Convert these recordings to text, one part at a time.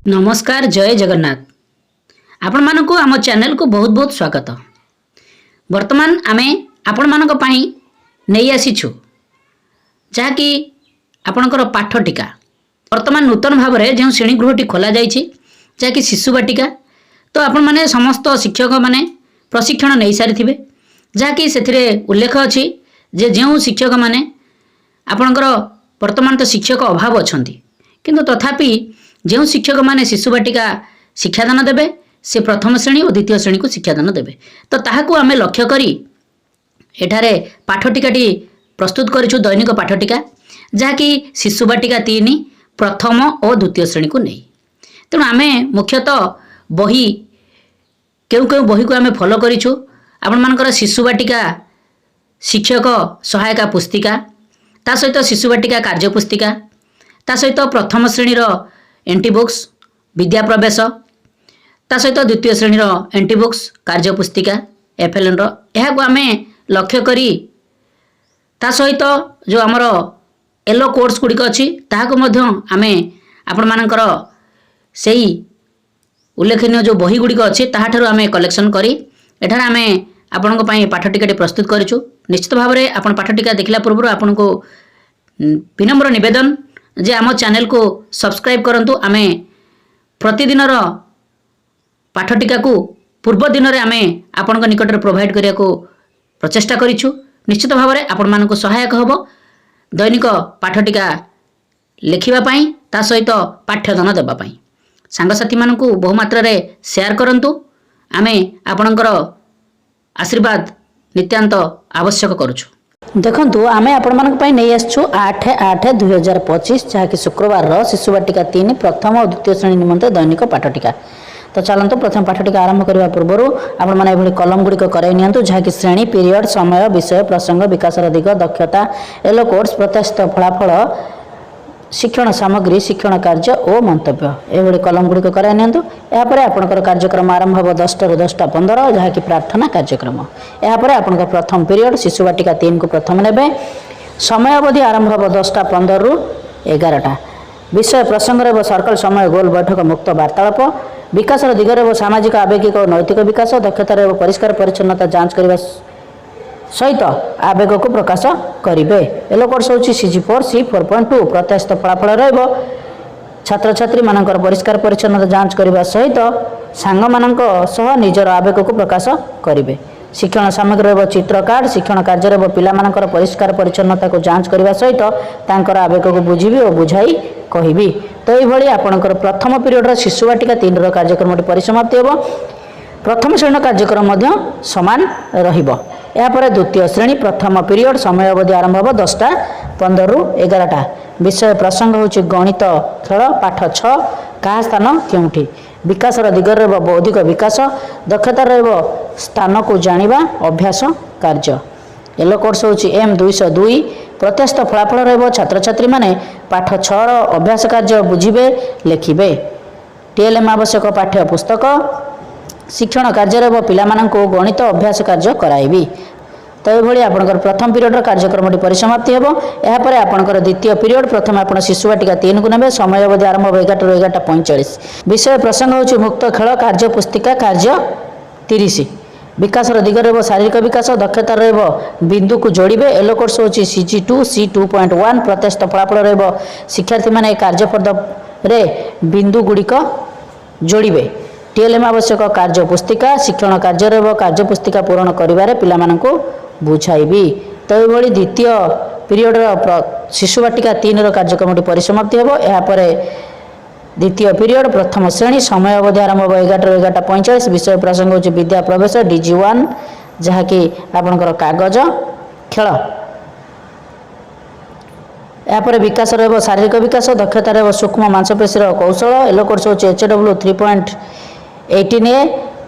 नमस्कार जय जगन्नाथ। आपण मानक आम चैनल को बहुत बहुत स्वागत। वर्तमान आमे आपण मानक पई नहीं आसीछु जहाँकि आपणकर पाठ टीका वर्तमान नूतन भाव में जो श्रेणीगृहटी खोल जाइए जहाँकि शिशु बाटिका। तो आपण माने समस्त शिक्षक माने प्रशिक्षण नहीं सारी जहाँकि से उल्लेख अच्छी जे जो शिक्षक माने आपणकर वर्तमान तो शिक्षक अभाव अच्छा किंतु तथापि जो शिक्षक माने शिशु बाटिका शिक्षादान देवे से प्रथम श्रेणी और द्वितीय श्रेणी को शिक्षादान देवे। तो ताहाकू आमे लक्ष्य करी एठारे पाठटिकाटी प्रस्तुत करिछु दैनिक पाठटिका जहाँकि शिशु बाटिका 3 प्रथम और द्वितीय श्रेणी को नहीं। तेणु आमे मुख्यतः बही केउ केउ बही को आमे फॉलो करिछु। आपण मानकर शिशु बाटिका शिक्षक सहायिका पुस्तिका ता सहित शिशु बाटिका कार्य पुस्तिका ता सहित प्रथम श्रेणी एंटी बुक्स विद्या प्रवेश ता सहित द्वितीय श्रेणी एंटी बुक्स कार्य पुस्तिका एफएलएन को आमे लक्ष्य करी ता सहित जो आमर येलो कोर्स गुड़िक अच्छी ताहाको मध्य आमे आपण मानकर सेही उल्लेखनीय जो बही गुड़िक अच्छी ताहाठारु आमे कलेक्शन करी एठार आमे आपनको पई पाठटिकाटी प्रस्तुत करिछु। निश्चित भाव में आपण पाठटिका देखला पूर्व आपनको विनम्र निवेदन जे आम चैनल को सब्सक्राइब करंतु। आमे प्रतिदिन पाठटिका को पूर्व दिन में आमे आपण निकट में प्रोवाइड करिया को प्रचेष्टा करिछु। निश्चित भाव में आपण मानक सहायक हबो दैनिक पाठटिका लिखिबा पई ता सहित पाठ्यदान देबा पई। सांगसाथी मानकू बहुमात्रा रे शेयर करंतु। आमे आपणकर आशीर्वाद नित्यांत आवश्यक करुछु। देखंतु आमे आपण मानक पई नै आछछु 8/8/2025 जहाँकि शुक्रवार शिशु बाटिका 3 प्रथम और द्वितीय श्रेणी निमंते दैनिक पाठटिका। तो चलतु प्रथम पाठटिका आरंभ करने पूर्व आपण माने एभली कलम गुड़िक कराई नियंतु जहाँकि श्रेणी पीरियड समय विषय प्रसंग विकासर दिग दक्षता एलो कोर्स प्रत्याशित फलाफल शिक्षण सामग्री शिक्षण कार्य और मंतव्य एभली कलम गुड़िक कराई नियंतु। यापर आपणकर कार्यक्रम आरंभ हो 10 ରୁ 10:15 जहाँकि प्रार्थना कार्यक्रम। यापर आपणकर प्रथम पीरियड शिशु बाटिका 3 को प्रथम नेबे। समय अवधि आरंभ हो 10:15 ରୁ 11टा। विषय प्रसंग रे सर्कल समय गोल बैठक मुक्त वार्तालाप विकासर दिगरे वो सामाजिक आवेगिक और नैतिक विकास दक्षतार परिष्कार परिच्छन्नता जांच करने सहित आवेग को प्रकाश करेंगे। एलो कोर्स होची CG4 C4.2 प्रत्याशित फलाफल रहिबो छात्र छात्री मानकर परिष्कार परिच्छन्नता जांच करने सहित सांग मानक सह निजर आवेग को प्रकाश करेंगे। शिक्षण सामग्री रे चित्र कार्ड शिक्षण कार्य रे पिला मानकर परिष्कार परिच्छन्नता को जांच करने सहित तांकर आवेग को बुझीबी और बुझाई कहबी। तो ये आपणकर प्रथम पीरियड शिशु बाटिका 3 कार्यक्रम परिसमाप्ति होब। प्रथम श्रेणी कार्यक्रम समान रहिबो। यापर द्वितीय श्रेणी प्रथम पीरियड समय अवधि आरंभ हो 10:15 ରୁ 11टा। विषय प्रसंग होची गणित खेल पाठ 6 क्या स्थान क्योंठी विकासर दिगरे बौद्धिक विकास दक्षता रहिबो स्थान को जानिबा अभ्यास कार्य। येलो कोर्स होची M202 प्रत्याशित फलाफल रहिबो छात्र छात्री माने पाठ 6 अभ्यास कार्य बुझिबे लिखिबे। TLM आवश्यक पाठ्य पुस्तक शिक्षण कार्य रे पिला माननको गणित अभ्यास कार्य कराइबी। तो ये आपणकर प्रथम पीरियड कार्यक्रम परिसमाप्ति होब। यापर आपणकर द्वितीय पीरियड प्रथम आपण शिशु बाटिका 3 को नेबे। समय अवधि आरंभ हो 11 ରୁ 11:45। विषय प्रसंग होची मुक्त खेल कार्य पुस्तिका कार्य 30 विकासर दिगरे वो शारीरिक विकास दक्षता रहिबो बिंदु को जोड़िबे। एलो कोर्स होची CG2 C2.1 प्रत्याशित फलाफल रहिबो शिक्षार्थी माने कार्यपद रे बिंदु गुड़िक जोड़िबे। TLM आवश्यक कार्य पुस्तिका शिक्षण कार्य रे कार्य पुस्तिका पूरण करिवारे पिला माननको बुझाइबी। तो ये द्वितीय पीरियड शिशु बाटिका 3 कार्यक्रम परिसमाप्ति होब। यापर द्वितीय पीरियड प्रथम श्रेणी समय अवधि आरंभ हो 11 ରୁ 11:45। विषय प्रसंग होची विद्या प्रवेश DG1 जहाँकि आपणकर कागज खेल। यापर विकास रहिबो शारीरिक विकास दक्षता रहिबो सूक्ष्म मांसपेशीर कौशल। एलो कोर्स होची HW 3.18A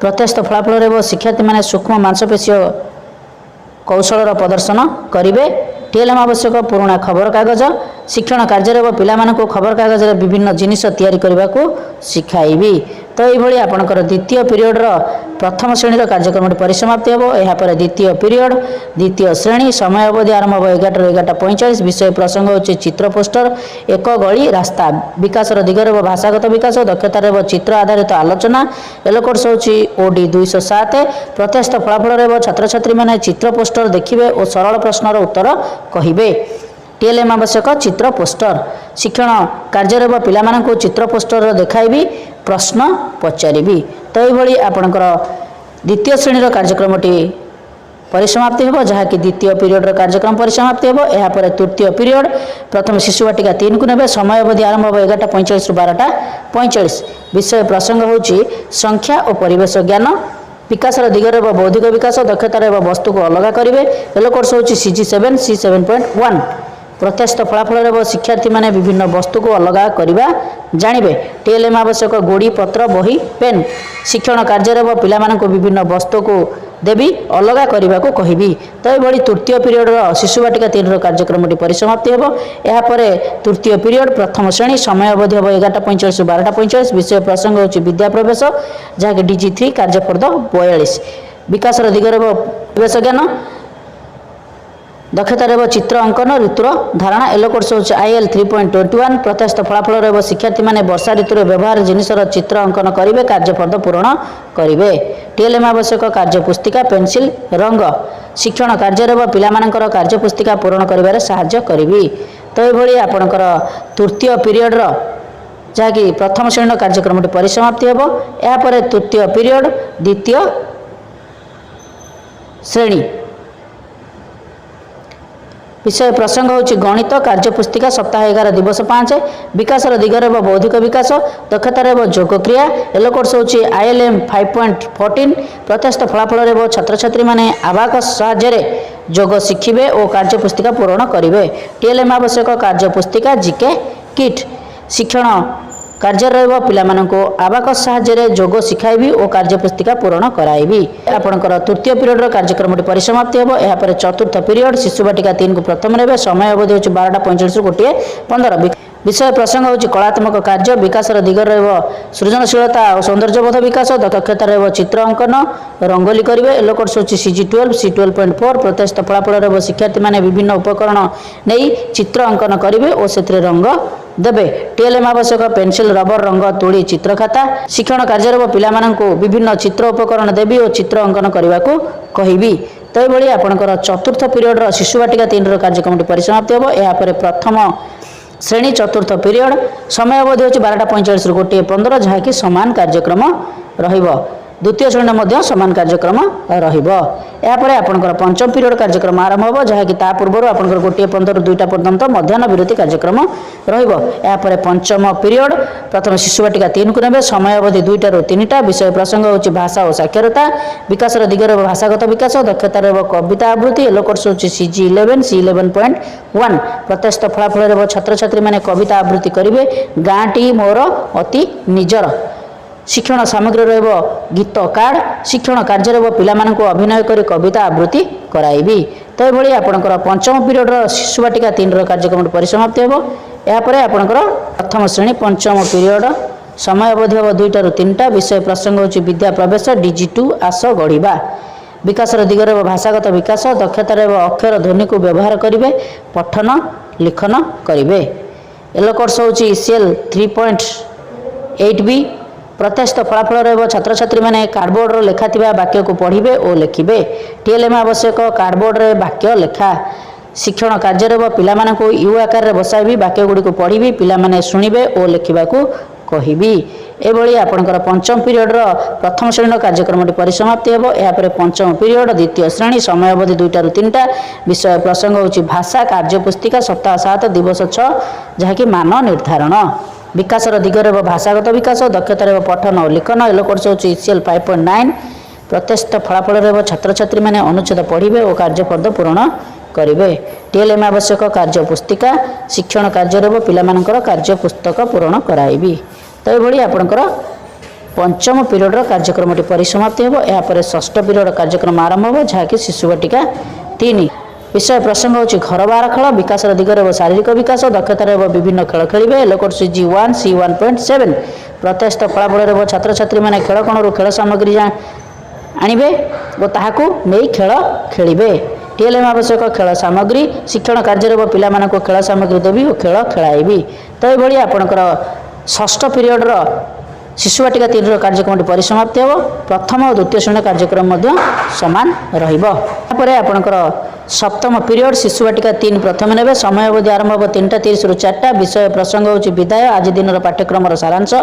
प्रत्याशित फलाफल रहिबो शिक्षार्थी माने सूक्ष्म मांसपेशी कौशल प्रदर्शन करेंगे। TLM आवश्यक पुराना खबर कागज शिक्षण कार्य रे पिला मानको खबर कागज रे विभिन्न जिनिस तैयारी करने को शिखाइबी। तो ये आपंकर द्वितीय पीरियड प्रथम श्रेणी कार्यक्रम परिसमाप्ति हो। यापर द्वितीय पीरियड द्वितीय श्रेणी समय अवधि आरंभ हो 11:45। विषय प्रसंग होची चित्र पोस्टर एक गली रास्ता। विकास दिगरे भाषागत विकास दक्षतार चित्र आधारित आलोचना। एलोकोर्स होची ओडी 207। प्रत्यस्त फलाफल छात्र छात्री मैंने चित्र पोस्टर देखिए और सरल प्रश्नर उत्तर कहिबे। टीएलएम आवश्यक चित्र पोस्टर शिक्षण कार्य पिला चित्र पोस्टर देखाइबी प्रश्न पचारि। तो ये आपणकर द्वितीय श्रेणी कार्यक्रमटी परिसमाप्ति हो जहाँकि द्वितीय पीरियड कार्यक्रम परिसमाप्ति हो। यापर तृतीय पीरियड प्रथम शिशु वाटिका 3 को नेबे। समय अवधि आरंभ हो 11:45 रु 12:45। विषय प्रसंग होची संख्या और परिवेश ज्ञान। विकास दिगरे बौद्धिक विकास दक्षतार वस्तु को अलग करेंगे। एलो कोर्स होची CG7 C7.1। प्रत्यस्त फलाफल शिक्षार्थी मैंने विभिन्न वस्तु को अलग करवा जानिबे। टीएलएम आवश्यक गोड़ी पत्र बही पेन। शिक्षण कार्य पिला विभिन्न वस्तु को देवी अलग करने को कहबी। तो ये तृतीय पीरियड शिशु वाटिका 3 कार्यक्रम परिसमाप्ति हो। यापर तृतीय पीरियड प्रथम श्रेणी समय अवधि हम 11:45 रु 12:45। विषय प्रसंग होची विद्या प्रवेश जहाँकि DG3 कार्यफर्द 42। विकास दिगरे परिवेश ज्ञान दक्षतार चित्र अंकन ऋतुर धारणा। एलो कोर्स होची IL 3.21। प्रत्यस्त फलाफल शिक्षार्थी मैंने वर्षा ऋतुर व्यवहार जिनसर चित्र अंकन करेंगे कार्यफर्द पूरण करेंगे। टीएलएम आवश्यक कार्य पुस्तिका पेंसिल रंग। शिक्षण कार्य पिलामानकर कार्य पुस्तिका पूरण करिबारे सहाय्य करिबी। तो ये आपणकर तृतीय पीरियड जहाँकि प्रथम श्रेणी कार्यक्रम परिसमाप्ति हो। यापर तृतीय पीरियड द्वितीय श्रेणी विषय प्रसंग होची गणित कार्य पुस्तिका सप्ताह 11 दिवस 5। विकास दिगरे बौद्धिक विकास दक्षतार योग क्रिया। एलो कोर्स होची ILM 5.14। प्रत्यस्त फलाफल छात्र छात्री मैंने आवाकस साहाय्य योग शिखिबे और कार्य पुस्तिका पूरण करेंगे। टीएलएम आवश्यक कार्य पुस्तिका जीके किट। शिक्षण कार्य पिलामानंको आवाकस साहाय्य योग शिखाइबी और कार्य पुस्तिका पूरण कराइबी। आपणकर तृतीय पीरियड कार्यक्रम परिसमाप्ति हो। यापर चतुर्थ पीरियड शिशु वाटिका 3 को प्रथम नेबे। समय अवधि होची 12:45 रु 1:15। विषय प्रसंग होची कलात्मक कार्य। विकास दिगरे सृजनशीलता और सौंदर्यबोध विकास दक्षतार चित्र अंकन रंगोली करेंगे। एलो कोर्स होची CG12 C12.4। प्रत्यस्त फलाफल शिक्षार्थी मैंने विभिन्न उपकरण नहीं चित्र अंकन करेंगे और से रंग देबे। टीएलएम आवश्यक पेंसिल रबर रंग तोड़ी चित्र खाता। शिक्षण कार्य पिला विभिन्न चित्र उपकरण देवी और चित्र अंकन करने को कहबी। तो ये आपणकर चतुर्थ पीरियड शिशु वाटिका 3 कार्यक्रम परिसमाप्ति हो। यापर प्रथम श्रेणी चतुर्थ पीरियड समय अवधि होची 12:45 रु 1:15 जहाँकि समान कार्यक्रम रहिबो। द्वितीय श्रेणी समान कार्यक्रम रहिबो। यापर आपणकर पंचम पीरियड कार्यक्रम आरंभ हो जहाँकि ता पूर्व आपणकर 1:15 रु 2टा पर्यंत मध्याह्न विरति कार्यक्रम रहिबो। यापर पंचम पीरियड प्रथम शिशु वाटिका 3 को नेबे। समय अवधि 2टा रु 3टा। विषय प्रसंग होची भाषा और साक्षरता। विकास दिगरे भाषागत विकास दक्षतार कविता आवृत्ति। एलो कोर्स होची CG11 C11.1। प्रत्यस्त फलाफल छात्र छात्री मैंने कविता आवृत्ति करेंगे। गाँटी मोर अति निजर। शिक्षण सामग्री गीत कार्ड। शिक्षण कार्य पिलामानंको अभिनय कर कविता आवृत्ति कराइबी। तो ये आपणकर पंचम पीरियड शिशु वाटिका 3 कार्यक्रम परिसमाप्ति हो। यापर आपणकर प्रथम श्रेणी पंचम पीरियड समय अवधि हम 2टा रु 3टा। विषय प्रसंग होची विद्या प्रवेश DG2 आस गढ़ा। विकास दिगरे भाषागत विकास दक्षतार अक्षर ध्वनि को व्यवहार करेंगे पठन लिखन करेंगे। एलो कोर्स होची CL 3.8B। प्रत्यस्त फलाफल छात्र छात्री मैंने कार्डबोर्ड लेखा वाक्य को पढ़े और लिखे। टीएलएम आवश्यक कार्डबोर्ड रे वाक्य लेखा। शिक्षण कार्य पिलामानंको यू आकार बसाइबी वाक्य गुड़ी को पढ़ी पिला माने शुणिबे और लिखा कहबी। एभली आपणकर पंचम पीरियड प्रथम श्रेणी कार्यक्रम परिसमाप्ति हो। यापर पंचम पीरियड द्वितीय श्रेणी समय अवधि 2टा रु 3टा। विषय प्रसंग होची भाषा कार्य पुस्तिका सप्ताह 7 दिवस 6 जहाँकि मान निर्धारण। विकास दिगरे भाषागत विकास दक्षतार पठन और लिखन। एलो कोर्स होची CL 5.9। प्रत्यस्त फलाफल छात्र छात्री मैंने अनुच्छेद पढ़े और कार्यफर्द पूरण करेंगे। टीएलएम आवश्यक कार्य पुस्तिका। शिक्षण कार्य पिलामानंकर कार्य पुस्तक पूरण कराइबी। तो ये आपणकर पंचम पीरियड कार्यक्रम परिसमाप्ति हो। यापर षष्ठ पीरियड कार्यक्रम आरंभ हो जहाँकि शिशु वाटिका 3। विषय प्रसंग होची घर बार खेल। विकास दिगरे शारीरिक विकास दक्षतार विभिन्न खेल खेलिबे। Yellow course G1 C1.7। प्रत्यस्त फलाफल छात्र छात्री मैंने खेल कोणरू खेल सामग्री आणवे और ताहाकू नहीं खेल खेलिबे। टीएलएम आवश्यक खेल सामग्री शिक्षण कार्य पिला मानक खेल सामग्री देवी और खेल खेलाइबी। तो ये आपणकर षष्ठ पीरियड शिशु बाटिका 3 कार्यक्रम परिसमाप्ति हो। प्रथम और द्वितीय श्रेणी कार्यक्रम सामान रही। आपणकर सप्तम पीरियड शिशु बाटिका 3 प्रथम ने समय अवधि आरंभ हो 3टा 30 रु 4टा। विषय प्रसंग होची विदाय। आज दिन पाठ्यक्रम सारांश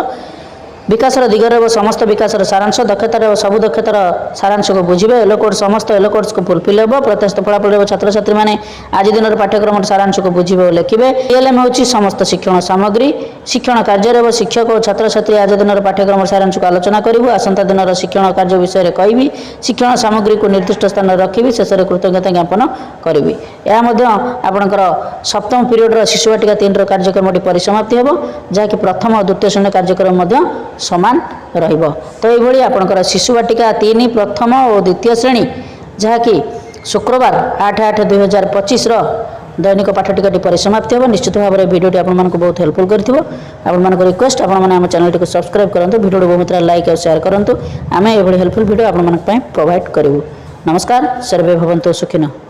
विकास दिगर समस्त विकास सारांश दक्षतार सबु दक्षतार सारांश को बुझे। एलोकोड समस्त एलोकोड्स को फुलफिल हो। प्रत्यस्त फलाफल छात्र छात्री मैंने आज दिन पाठ्यक्रम सारांश को बुझे और लिखे। टीएलएम होची समस्त शिक्षण सामग्री शिक्षण कार्य शिक्षक और छात्र छात्री आज दिन पाठ्यक्रम सारांश को आलोचना करूँ। आसंता दिन शिक्षण कार्य विषय कहि शिक्षण सामग्री को निर्दिष्ट स्थान रखी शेष में कृतज्ञता ज्ञापन करी। यह आपणकर सप्तम पीरियड शिशु बाटिका 3 कार्यक्रम परिसमाप्ति हो जहाँकि प्रथम और द्वितीय श्रेणी कार्यक्रम समान रहिबो। तो ये आपणकर शिशु बाटिका 3 प्रथम और द्वितीय श्रेणी जहाँकि शुक्रवार 8/8/2025 दैनिक पाठटिकाटी परिसमाप्ति हो। निश्चित भाव में भिडियोटी आपको बहुत हेल्पफुल कर रिक्वेस्ट आप चैनल को सब्सक्राइब करूँ। भिडियो बहुत मात्रा लाइक और शेयर करूँ। आम ये हेल्पफुल भिडियो आप प्रोवाइड करूँ। नमस्कार। सर्वे भवन्तु सुखिनः।